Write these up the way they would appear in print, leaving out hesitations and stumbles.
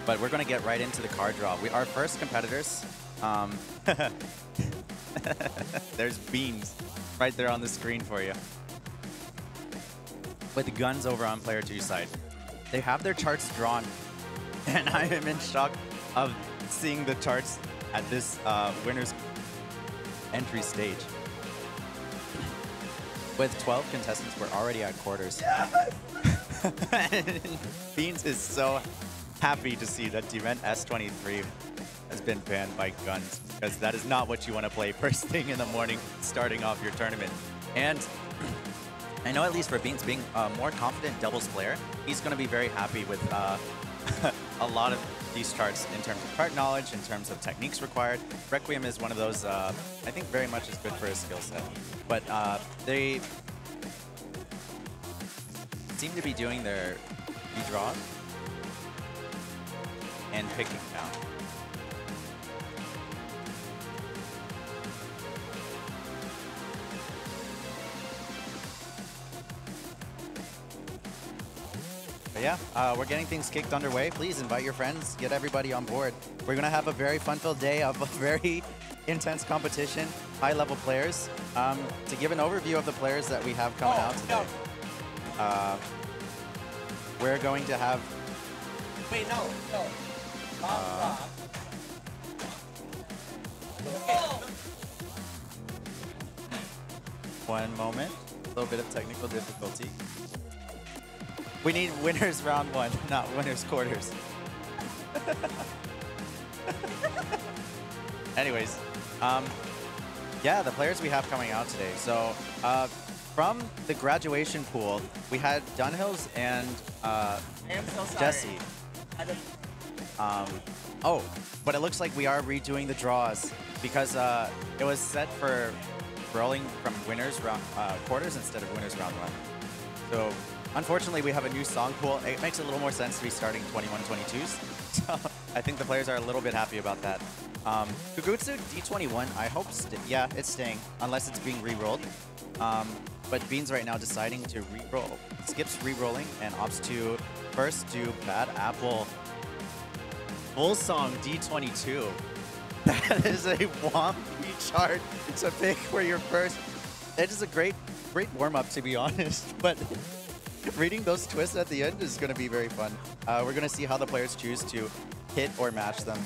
but we're going to get right into the card draw. Our first competitors, there's Beans right there on the screen for you. With Gunzzzzz over on player 2 side. They have their charts drawn, and I am in shock of seeing the charts at this winner's entry stage. With 12 contestants, we're already at quarters. Beans is so happy to see that Event S23 has been banned by Gunzzzzz, because that is not what you want to play first thing in the morning, starting off your tournament. And I know, at least for Beans being a more confident doubles player, he's going to be very happy with a lot of these charts in terms of card knowledge, in terms of techniques required. Requiem is one of those, I think, very much is good for his skill set. But they seem to be doing their redraws and picking down. But yeah, we're getting things kicked underway. Please invite your friends, get everybody on board. We're going to have a very fun-filled day of a very intense competition, high-level players. To give an overview of the players that we have coming out today, we're going to have... Wait, no. One moment, a little bit of technical difficulty. We need winners round 1, not winners quarters. Anyways, yeah, the players we have coming out today. So from the graduation pool, we had Dunhills and I am so sorry. Jesse. Oh, but it looks like we are redoing the draws because it was set for rolling from winners round quarters instead of winners round 1. So unfortunately, we have a new song pool. It makes a little more sense to be starting 21 and 22s. So I think the players are a little bit happy about that. GUAC D21, I hope, yeah, it's staying, unless it's being re-rolled. But Beans right now deciding to re-roll. Skips re-rolling and opts to first do Bad Apple. Full song D22. That is a wonky chart to pick for your first. It is a great warm-up, to be honest. But reading those twists at the end is going to be very fun. We're going to see how the players choose to hit or match them.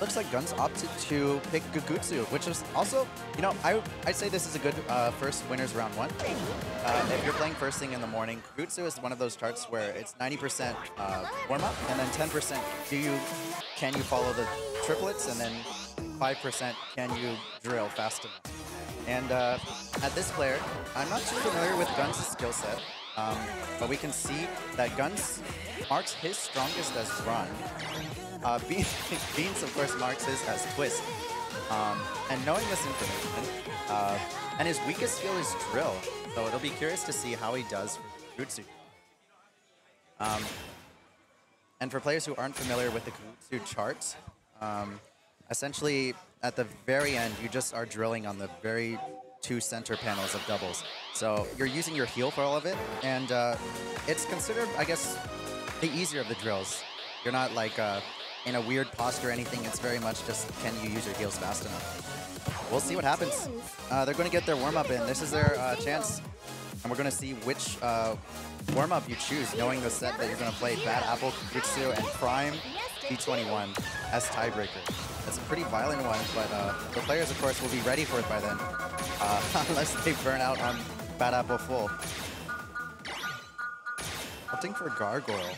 Looks like Gunzzzzz opted to pick GUAC, which is also, you know, I'd say this is a good first winners round 1. If you're playing first thing in the morning, GUAC is one of those charts where it's 90% warm-up, and then 10% can you follow the triplets, and then 5% can you drill fast enough. And at this player, I'm not too familiar with Gunzzzz's skill set, but we can see that Gunzzz marks his strongest as run. Beans, of course, marks his as twist. And knowing this information, and his weakest skill is drill, so it'll be curious to see how he does for GUAC. And for players who aren't familiar with the GUAC chart, essentially, at the very end, you just are drilling on the very 2 center panels of doubles. So you're using your heel for all of it, and it's considered, I guess, the easier of the drills. You're not like in a weird posture or anything. It's very much just, can you use your heels fast enough? We'll see what happens. They're going to get their warm-up in. This is their chance, and we're going to see which warm-up you choose, knowing the set that you're going to play. Bad Apple, GUAC, and Prime D21 as tiebreaker. That's a pretty violent one, but the players, of course, will be ready for it by then, unless they burn out on Bad Apple full. Opting for Gargoyle.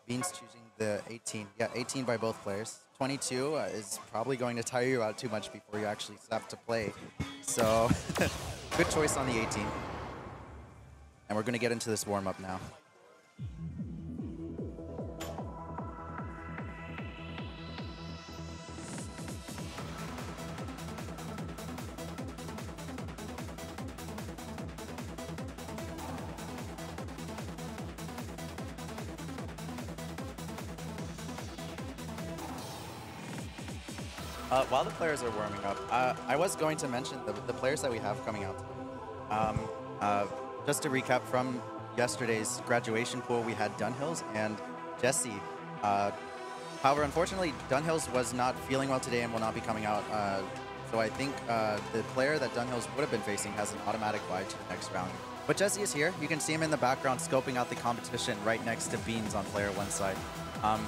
Beans choosing the 18. Yeah, 18 by both players. 22 is probably going to tire you out too much before you actually have to play. So, good choice on the 18. And we're going to get into this warm-up now. While the players are warming up, I was going to mention the players that we have coming out. just to recap from yesterday's graduation pool, we had Dunhills and Jesse. However, unfortunately, Dunhills was not feeling well today and will not be coming out. So I think the player that Dunhills would have been facing has an automatic bye to the next round. But Jesse is here. You can see him in the background scoping out the competition right next to Beans on player one side.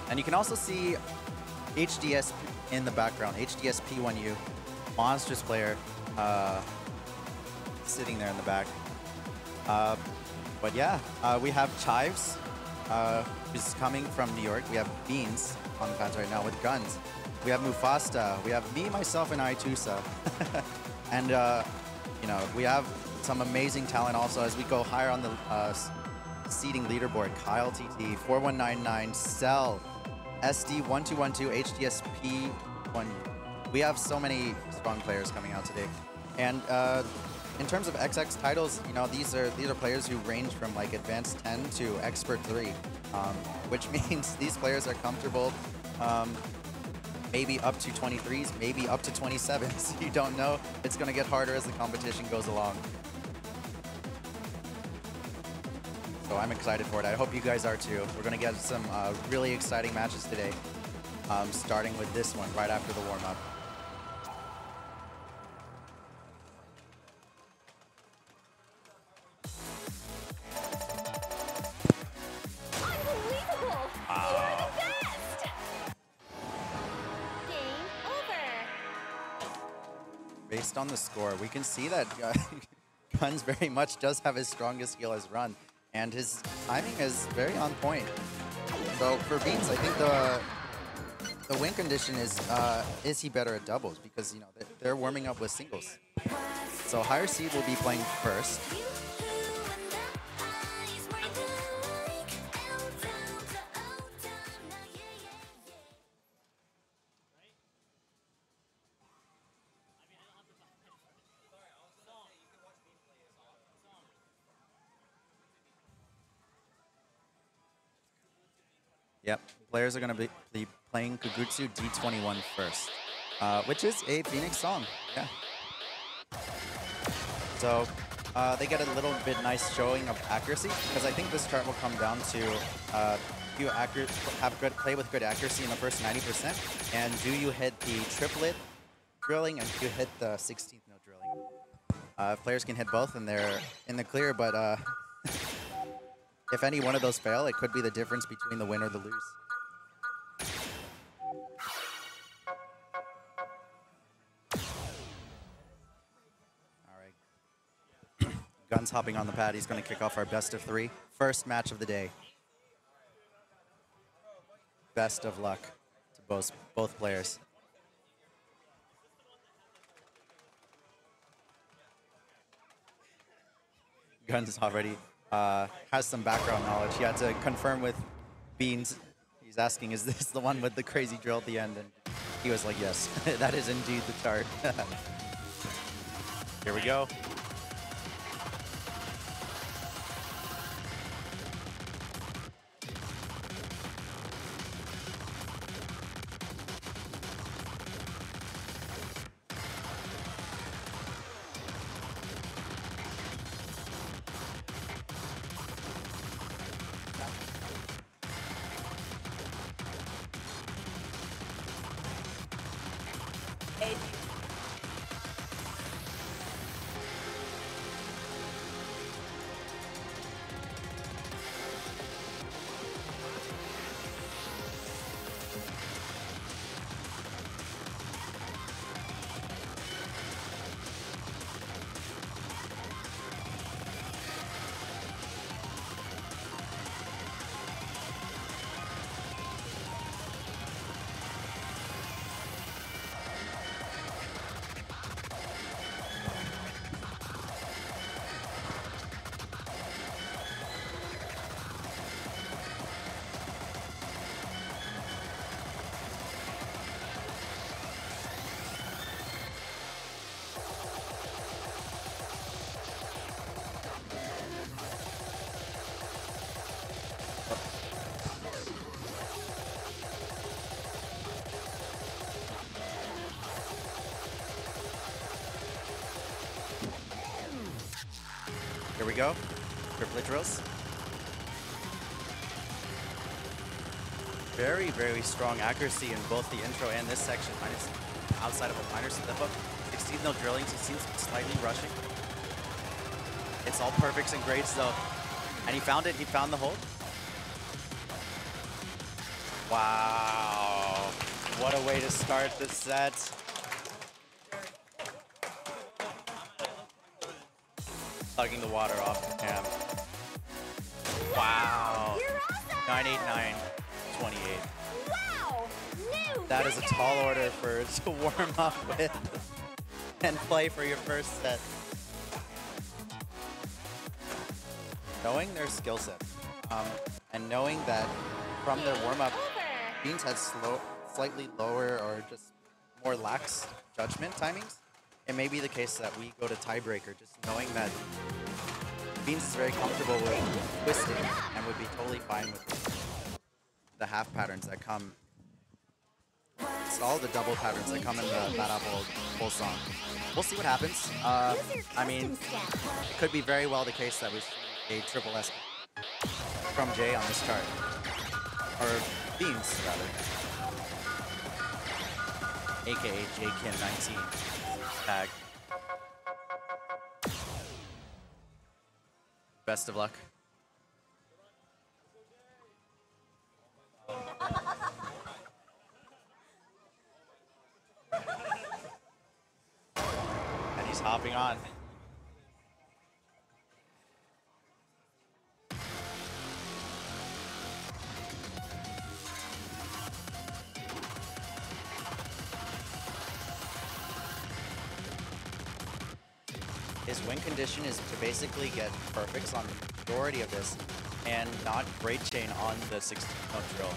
And you can also see HDS in the background, HDS P1U, monstrous player, sitting there in the back. But yeah, we have Chives, who's coming from New York. We have Beans on the fans right now with Gunzzz. We have Mufasta. We have me, myself, and Itusa. And, you know, we have some amazing talent also as we go higher on the seeding leaderboard. Kyle TT, 4199, Cell, SD1212, HDSP1. We have so many strong players coming out today. And in terms of XX titles, you know, these are players who range from like Advanced 10 to Expert 3, which means these players are comfortable maybe up to 23s, maybe up to 27s. You don't know. It's going to get harder as the competition goes along. So I'm excited for it. I hope you guys are too. We're going to get some really exciting matches today, starting with this one right after the warm-up. Unbelievable! You're the best! Game over. Based on the score, we can see that Gunzzz very much does have his strongest skill as run. And his timing is very on point. So for Beans, I think the win condition is he better at doubles? Because, you know, they're warming up with singles. So higher seed will be playing first. Yep, players are going to be playing Kugutsu D21 first, which is a Phoenix song, yeah. So they get a little bit nice showing of accuracy, because I think this chart will come down to play with good accuracy in the first 90%, and do you hit the triplet drilling, and do you hit the 16th note drilling. Players can hit both, and they're in the clear, but if any one of those fail, it could be the difference between the win or the lose. All right. Gunzzz hopping on the pad. He's going to kick off our best of three. First match of the day. Best of luck to both players. Gunzzz already has some background knowledge. He had to confirm with Beans. He's asking, is this the one with the crazy drill at the end? And he was like, yes, that is indeed the chart. Here we go. Here we go. triplet drills. Very, very strong accuracy in both the intro and this section. Minus outside of a minor slip up. 16 no drillings. He seems slightly rushing. It's all perfects and grades though. And he found it. He found the hold. Wow. What a way to start the set. Tugging the water off the cam. Wow. 989, 28. Wow! New That is a tall record! order for to warm up with and play for your first set. Knowing their skill set, and knowing that from their warm-up, Beans had slightly lower or just more lax judgment timings. It may be the case that we go to tiebreaker, just knowing that Beans is very comfortable with twisting and would be totally fine with the half patterns that come. It's all the double patterns that come in the Bad Apple full song. We'll see what happens. I mean, it could be very well the case that we see a triple S from Jay on this chart. Or Beans, rather. AKA JKin19. Tag. Best of luck. And he's hopping on. His win condition is to basically get perfects on the majority of this and not great chain on the 16-note drill.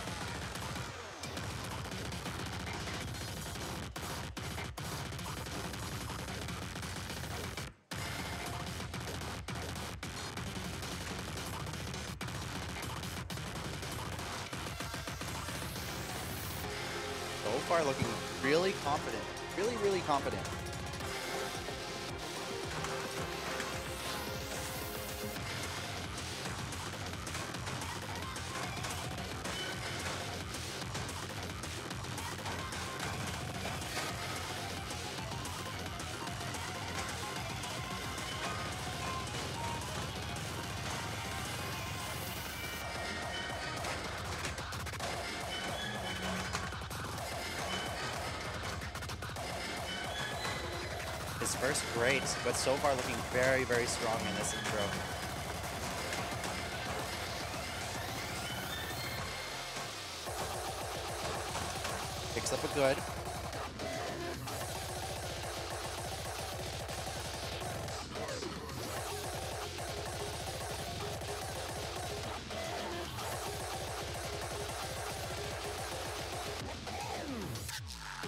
So far looking really confident, really confident. His first great, but so far looking very strong in this intro. Picks up a good.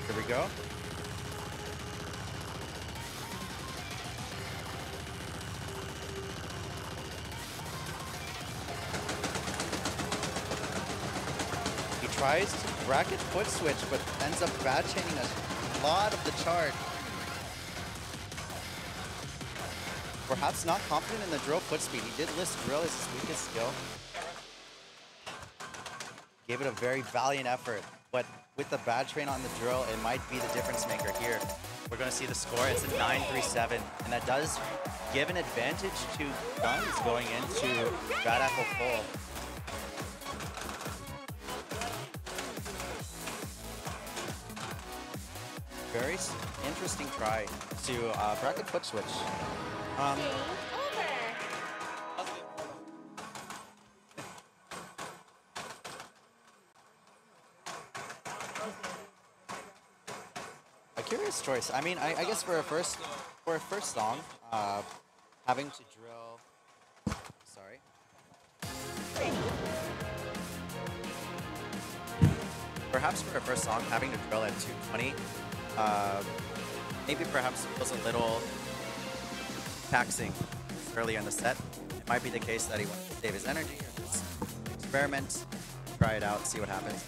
Here we go. Tries to bracket foot switch, but ends up bad chaining a lot of the chart. Perhaps not confident in the drill foot speed. He did list drill as his weakest skill. Gave it a very valiant effort, but with the bad train on the drill, it might be the difference maker here. We're going to see the score. It's a 9-3-7, and that does give an advantage to Gunzzzzz going into Bad Apple full. Very interesting try to bracket foot switch. A curious choice. I mean, I guess for a first song, having to drill. Sorry. Perhaps for a first song, having to drill at 220. Maybe perhaps it was a little taxing earlier in the set. It might be the case that he wants to save his energy or just experiment, try it out, see what happens.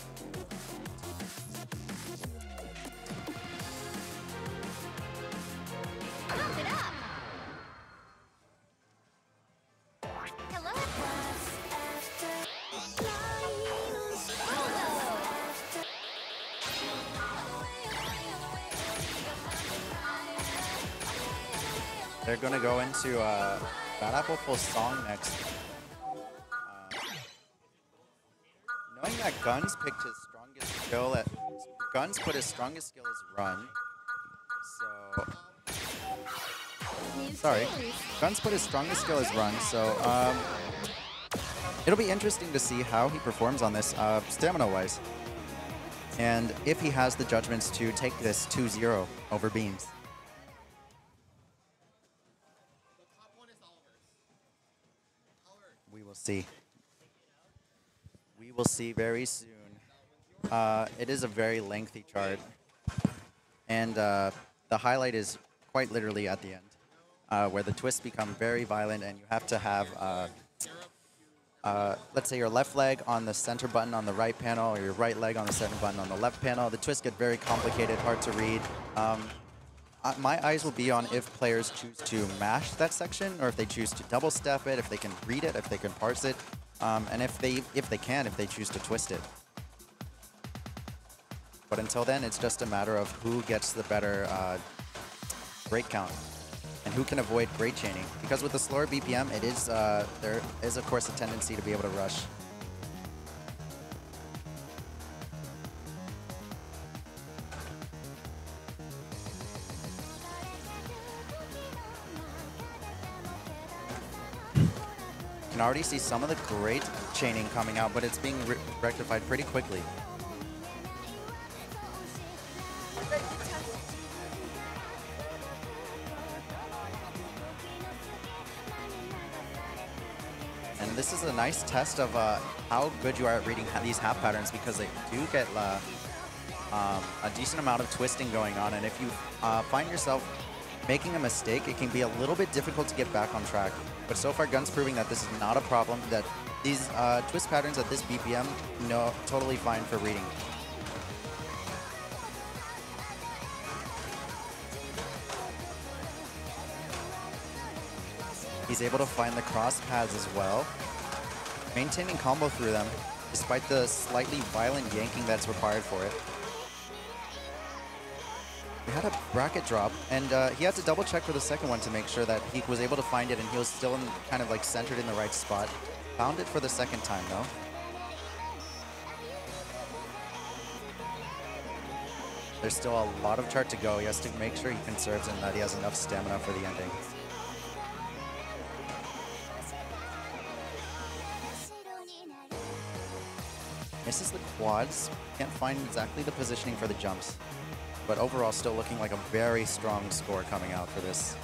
Pump it up. they're gonna go into Bad Apple full song next. Knowing that Gunzzzzz picked his strongest skill at Gunzzzzz put his strongest skill as run. So sorry, Gunzzzzz put his strongest skill as run. So it'll be interesting to see how he performs on this stamina-wise, and if he has the judgments to take this 2-0 over Beans. We will see. We will see very soon. It is a very lengthy chart, and the highlight is quite literally at the end, where the twists become very violent, and you have to have, let's say, your left leg on the center button on the right panel, or your right leg on the center button on the left panel. The twists get very complicated, hard to read. My eyes will be on if players choose to mash that section, or if they choose to double step it, if they can read it, if they can parse it, and if they choose to twist it. But until then, it's just a matter of who gets the better break count and who can avoid grade chaining. Because with the slower BPM, it is there is of course a tendency to be able to rush. You can already see some of the great chaining coming out, but it's being rectified pretty quickly. And this is a nice test of how good you are at reading these half patterns, because they do get a decent amount of twisting going on, and if you find yourself making a mistake, it can be a little bit difficult to get back on track. But so far, Gunzzzzz proving that this is not a problem, that these twist patterns at this BPM, totally fine for reading. He's able to find the cross pads as well, maintaining combo through them, despite the slightly violent yanking that's required for it. We had a bracket drop, and he had to double check for the second one to make sure that he was able to find it, and he was still kind of like centered in the right spot. Found it for the second time though. There's still a lot of chart to go. He has to make sure he conserves and that he has enough stamina for the ending. Misses the quads. Can't find exactly the positioning for the jumps. But overall, still looking like a very strong score coming out for this.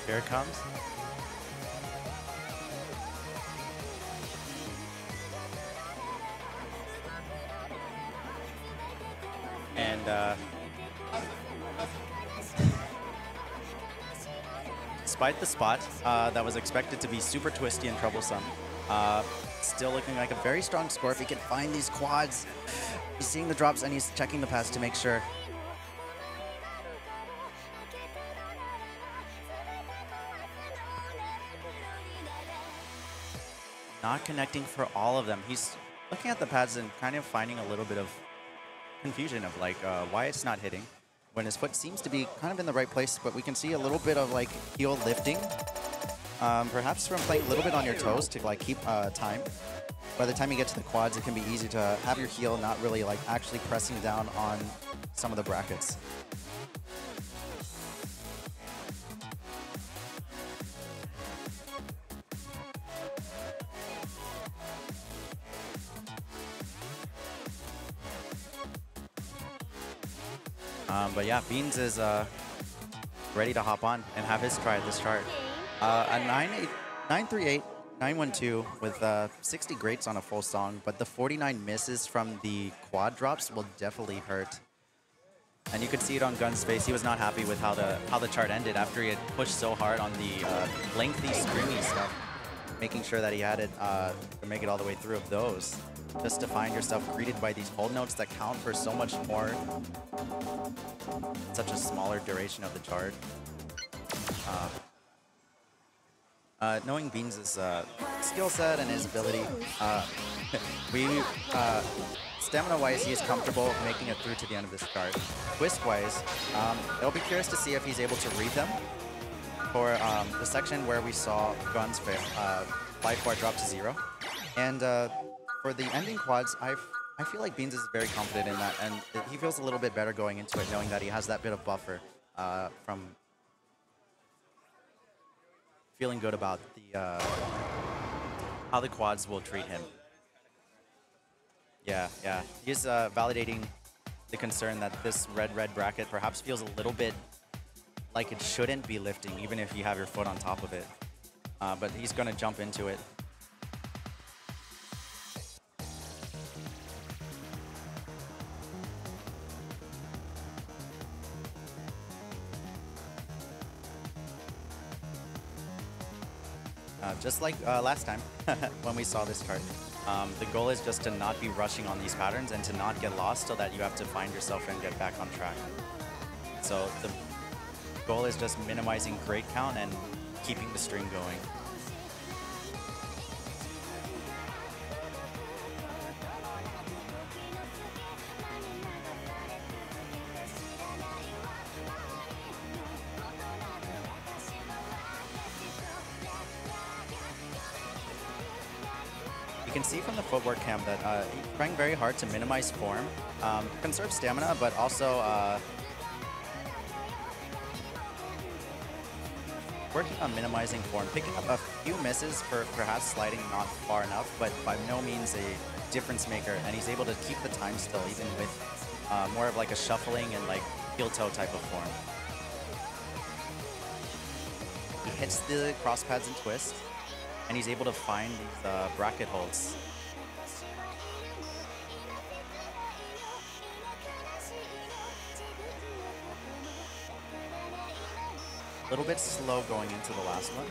Here it comes. And despite the spot that was expected to be super twisty and troublesome, still looking like a very strong score if he can find these quads. He's seeing the drops and he's checking the pass to make sure. Not connecting for all of them. He's looking at the pads and kind of finding a little bit of confusion of like why it's not hitting when his foot seems to be kind of in the right place, but we can see a little bit of like heel lifting, perhaps from playing a little bit on your toes to like keep time. By the time you get to the quads, it can be easy to have your heel not really like actually pressing down on some of the brackets. But yeah, Beans is ready to hop on and have his try at this chart. A 938, 912 with 60 greats on a full song, but the 49 misses from the quad drops will definitely hurt. And you could see it on Gunzzzz's face. He was not happy with how the chart ended after he had pushed so hard on the lengthy, screamy stuff, making sure that he had it to make it all the way through of those. Just to find yourself greeted by these hold notes that count for so much more, such a smaller duration of the chart. Knowing Beans' skill set and his ability, stamina-wise, he is comfortable making it through to the end of this chart. Twist-wise, I'll be curious to see if he's able to read them for the section where we saw Gunzzz fail, 5 quad drop to 0. And for the ending quads, I feel like Beans is very confident in that, and he feels a little bit better going into it, knowing that he has that bit of buffer from feeling good about the how the quads will treat him. Yeah. He's validating the concern that this red bracket perhaps feels a little bit like it shouldn't be lifting, even if you have your foot on top of it. But he's going to jump into it. Just like last time when we saw this chart. The goal is just to not be rushing on these patterns and to not get lost so that you have to find yourself and get back on track. So the goal is just minimizing grade count and keeping the string going. You can see from the footwork cam that he's trying very hard to minimize form, conserve stamina, but also working on minimizing form, picking up a few misses for perhaps sliding not far enough, but by no means a difference maker, and he's able to keep the time still, even with more of like a shuffling and like heel toe type of form. He hits the cross pads and twist, and he's able to find these bracket holds. A little bit slow going into the last one.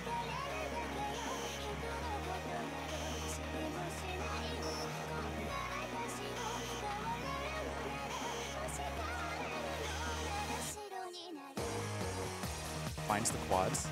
Finds the quads.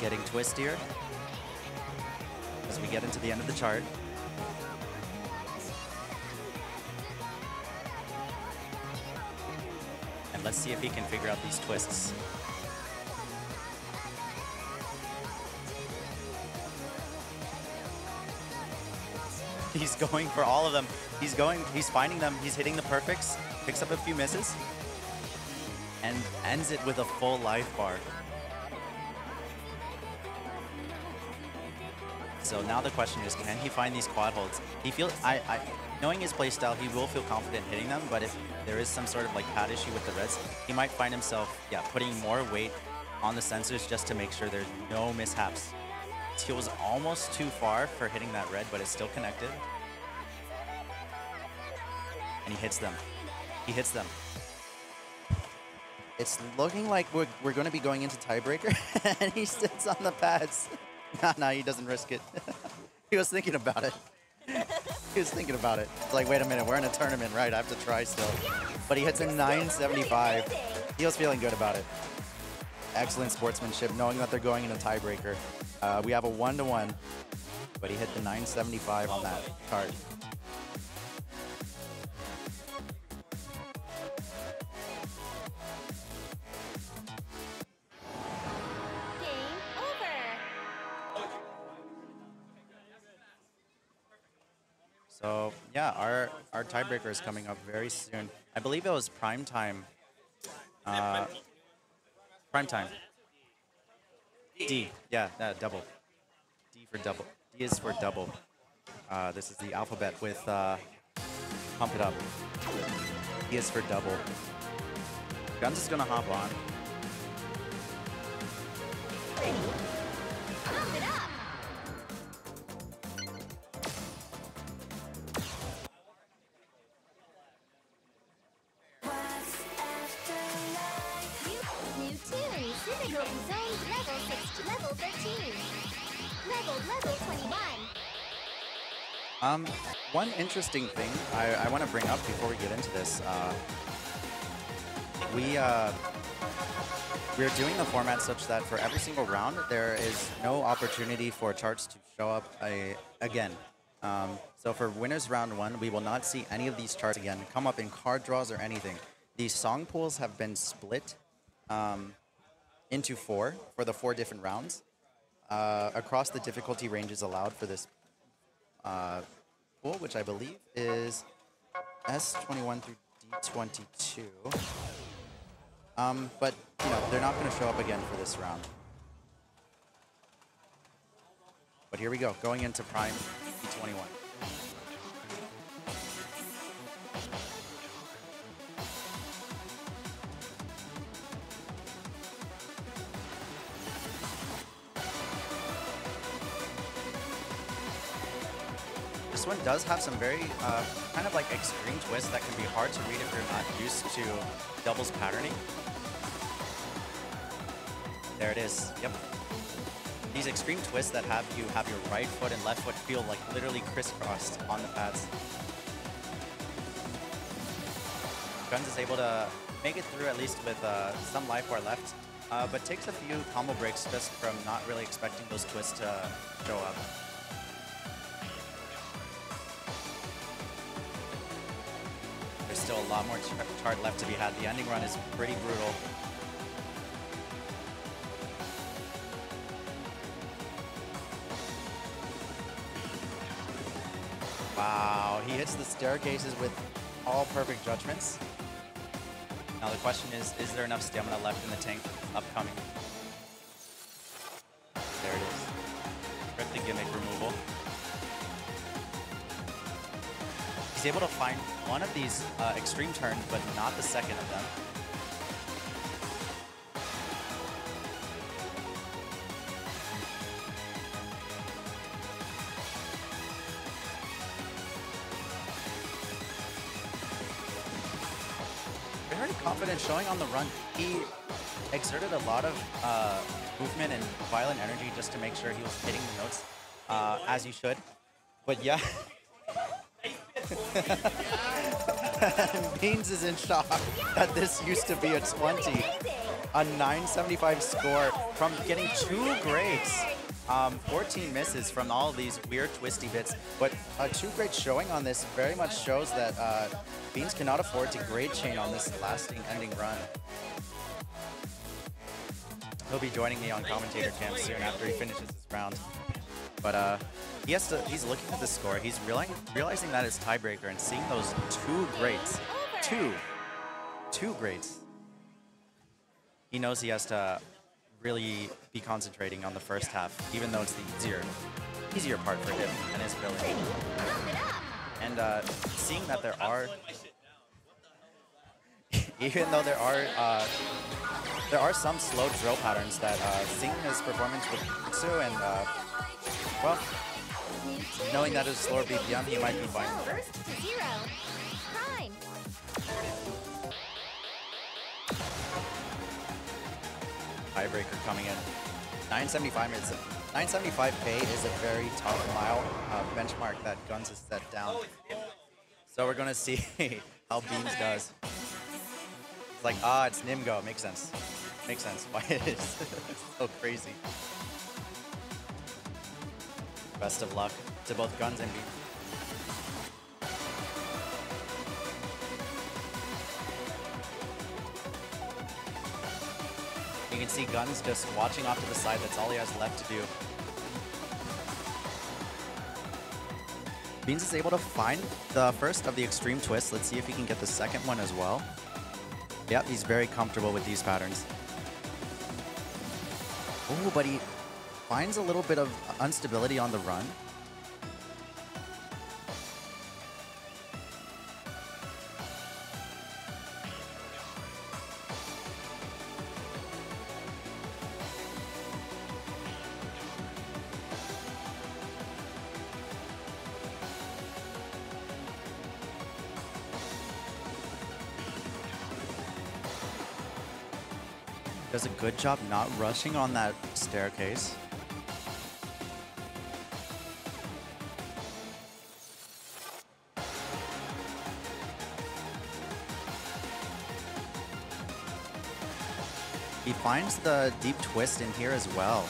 Getting twistier as we get into the end of the chart. And let's see if he can figure out these twists. He's going for all of them. He's finding them, he's hitting the perfects, picks up a few misses, and ends it with a full life bar. So now the question is, can he find these quad holds? He feels, knowing his playstyle, he will feel confident hitting them, but if there is some sort of like pad issue with the reds, he might find himself, putting more weight on the sensors just to make sure there's no mishaps. He was almost too far for hitting that red, but it's still connected. And he hits them. He hits them. It's looking like we're going to be going into tiebreaker, and he sits on the pads. Nah, he doesn't risk it. He was thinking about it. He was thinking about it. It's like, wait a minute, we're in a tournament, right? I have to try still. But he hits a 975. He was feeling good about it. Excellent sportsmanship, knowing that they're going in a tiebreaker. We have a 1-1, but he hit the 975 on that card. Game over. So yeah, our tiebreaker is coming up very soon. I believe it was prime time. Prime time. D. Yeah, double. D for double. D is for double. This is the alphabet with pump it up. D is for double. Gunzzzzz is gonna hop on. Pump it up. New tunes. Syndicating zones level 6 to level 13. Level 21. One interesting thing I want to bring up before we get into this, we're doing the format such that for every single round there is no opportunity for charts to show up again. So for winners round 1, we will not see any of these charts again come up in card draws or anything. These song pools have been split into 4 for the 4 different rounds. Across the difficulty ranges allowed for this pool, which I believe is S21 through D22. But you know, they're not going to show up again for this round. But here we go, going into Prime D21. This one does have some very kind of like extreme twists that can be hard to read if you're not used to doubles patterning. There it is. Yep. These extreme twists that have you have your right foot and left foot feel like literally crisscrossed on the pads. Gunzzzzz is able to make it through at least with some life bar left, but takes a few combo breaks just from not really expecting those twists to show up. There's still a lot more chart left to be had. The ending run is pretty brutal. Wow, he hits the staircases with all perfect judgments. Now the question is there enough stamina left in the tank upcoming? There it is. Cryptic gimmick removal. He's able to find one of these extreme turns, but not the second of them. Very confident showing on the run. He exerted a lot of movement and violent energy just to make sure he was hitting the notes, as you should. But yeah. Beans is in shock that this used to be a 20. A 975 score from getting 2 grades. 14 misses from all of these weird twisty bits, but a 2 grade showing on this very much shows that Beans cannot afford to grade chain on this lasting ending run. He'll be joining me on commentator cam soon after he finishes this round. But he's looking at the score. He's realizing that it's tiebreaker and seeing those 2 grades. Two grades. He knows he has to really be concentrating on the first half, even though it's the easier part for him and his ability. And seeing that there are, even though there are some slow drill patterns that seeing his performance with Jutsu and well, knowing that it's slower BPM, he might be fine. First to 0. Prime. Tiebreaker coming in. 975 pay is a very tough mile benchmark that Gunzzzzz has set down. So we're gonna see how Beans does. It's like, it's Nimgo, makes sense. Makes sense why it is so crazy. Best of luck to both Gunzzzzz and Beans. You can see Gunzzzzz just watching off to the side. That's all he has left to do. Beans is able to find the first of the extreme twists. Let's see if he can get the second one as well. Yep, he's very comfortable with these patterns. Oh, but he finds a little bit of instability on the run. Does a good job not rushing on that staircase. He finds the deep twist in here as well.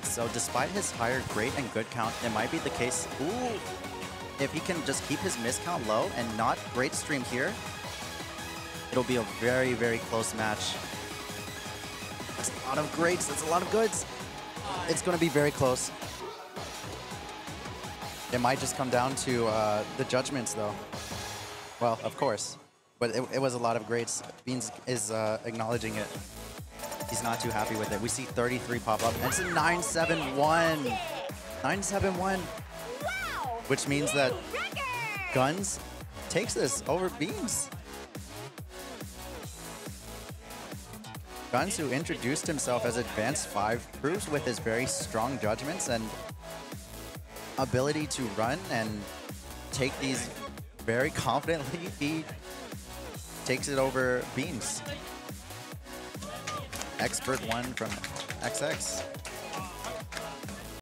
So despite his higher great and good count, it might be the case, ooh, if he can just keep his miscount low and not great stream here, it'll be a very, very close match. That's a lot of greats, that's a lot of goods. It's gonna be very close. It might just come down to the judgments though. Well, of course, but it was a lot of greats. Beans is acknowledging it. He's not too happy with it. We see 33 pop up, and it's a 971. 971. Which means that Gunzzzzz takes this over Beans. Gunzzzzz, who introduced himself as Advanced 5, proves with his very strong judgments and ability to run and take these very confidently, he takes it over Beans. Expert 1 from XX.